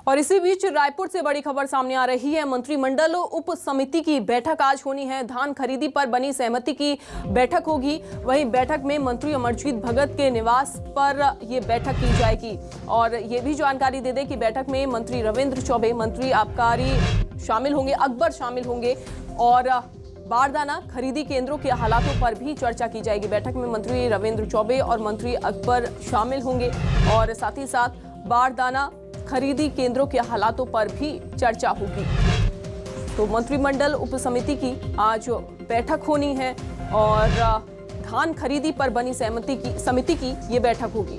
और इसी बीच रायपुर से बड़ी खबर सामने आ रही है। मंत्रिमंडल उप समिति की बैठक आज होनी है। धान खरीदी पर बनी सहमति की बैठक होगी। वहीं बैठक में मंत्री अमरजीत भगत के निवास पर ये बैठक की जाएगी। और ये भी जानकारी दे दें कि बैठक में मंत्री रविंद्र चौबे, मंत्री आबकारी शामिल होंगे, अकबर शामिल होंगे और बारदाना खरीदी केंद्रों के हालातों पर भी चर्चा की जाएगी। बैठक में मंत्री रविंद्र चौबे और मंत्री अकबर शामिल होंगे और साथ ही साथ बारदाना खरीदी केंद्रों के हालातों पर भी चर्चा होगी। तो मंत्रिमंडल उप समिति की आज बैठक होनी है और धान खरीदी पर बनी समिति की ये बैठक होगी।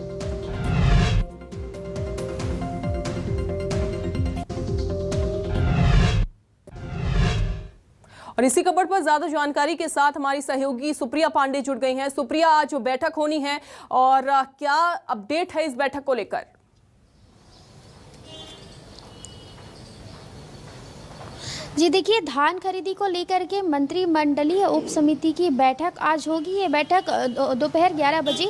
और इसी खबर पर ज्यादा जानकारी के साथ हमारी सहयोगी सुप्रिया पांडे जुड़ गई हैं। सुप्रिया, आज बैठक होनी है और क्या अपडेट है इस बैठक को लेकर? जी देखिए, धान खरीदी को लेकर के मंत्रिमंडलीय उप समिति की बैठक आज होगी। ये बैठक दोपहर 11 बजे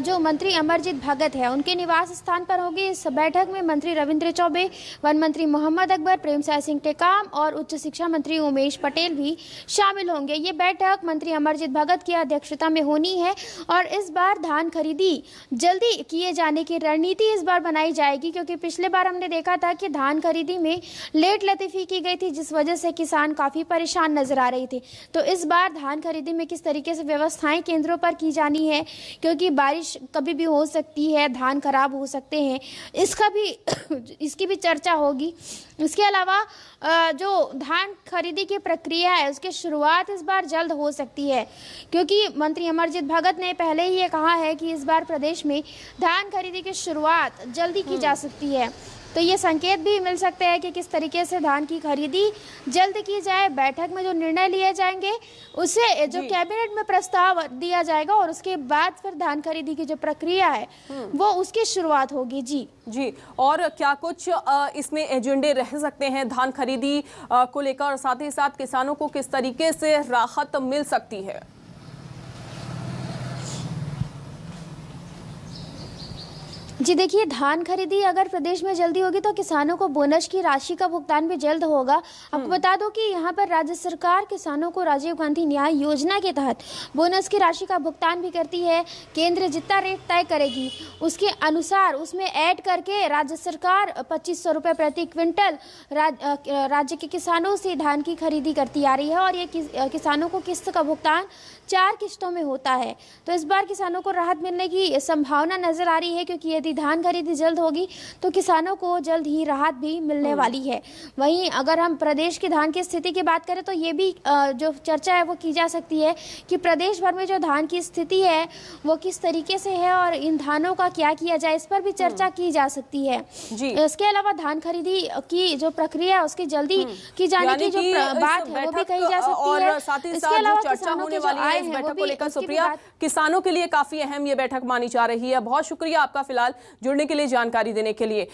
जो मंत्री अमरजीत भगत है उनके निवास स्थान पर होगी। इस बैठक में मंत्री रविंद्र चौबे, वन मंत्री मोहम्मद अकबर, प्रेमसाय सिंह टेकाम और उच्च शिक्षा मंत्री उमेश पटेल भी शामिल होंगे। ये बैठक मंत्री अमरजीत भगत की अध्यक्षता में होनी है और इस बार धान खरीदी जल्दी किए जाने की रणनीति इस बार बनाई जाएगी, क्योंकि पिछले बार हमने देखा था कि धान खरीदी में लेट लतीफी की गई थी, जिस वजह से किसान काफ़ी परेशान नजर आ रहे थे। तो इस बार धान खरीदी में किस तरीके से व्यवस्थाएं केंद्रों पर की जानी है, क्योंकि बारिश कभी भी हो सकती है, धान खराब हो सकते हैं, इसकी भी चर्चा होगी। इसके अलावा जो धान खरीदी की प्रक्रिया है उसकी शुरुआत इस बार जल्द हो सकती है, क्योंकि मंत्री अमरजीत भगत ने पहले ही ये कहा है कि इस बार प्रदेश में धान खरीदी की शुरुआत जल्दी की जा सकती है। तो ये संकेत भी मिल सकते हैं कि किस तरीके से धान की खरीदी जल्द की जाए। बैठक में जो निर्णय लिए जाएंगे उसे जो कैबिनेट में प्रस्ताव दिया जाएगा और उसके बाद फिर धान खरीदी की जो प्रक्रिया है वो उसकी शुरुआत होगी। जी, और क्या कुछ इसमें एजेंडे रह सकते हैं धान खरीदी को लेकर, और साथ ही साथ किसानों को किस तरीके से राहत मिल सकती है? जी देखिए, धान खरीदी अगर प्रदेश में जल्दी होगी तो किसानों को बोनस की राशि का भुगतान भी जल्द होगा। आपको बता दो कि यहाँ पर राज्य सरकार किसानों को राजीव गांधी न्याय योजना के तहत बोनस की राशि का भुगतान भी करती है। केंद्र जितना रेट तय करेगी उसके अनुसार उसमें ऐड करके राज्य सरकार 2500 रुपये प्रति क्विंटल राज्य के किसानों से धान की खरीदी करती आ रही है और ये किसानों को किस्त का भुगतान 4 किस्तों में होता है। तो इस बार किसानों को राहत मिलने की संभावना नजर आ रही है, क्योंकि यदि धान खरीदी जल्द होगी तो किसानों को जल्द ही राहत भी मिलने वाली है। वहीं अगर हम प्रदेश की धान की स्थिति की बात करें तो ये भी जो चर्चा है वो की जा सकती है कि प्रदेश भर में जो धान की स्थिति है वो किस तरीके से है और इन धानों का क्या किया जाए, इस पर भी चर्चा की जा सकती है। इसके अलावा धान खरीदी की जो प्रक्रिया है उसकी जल्दी की जाने की जो बात है वो भी कही जा सकती है। साथ ही साथ जो चर्चा होने वाली है इस बैठक को लेकर, सुप्रिया, किसानों के लिए काफी अहम ये बैठक मानी जा रही है। बहुत शुक्रिया आपका फिलहाल जुड़ने के लिए, जानकारी देने के लिए।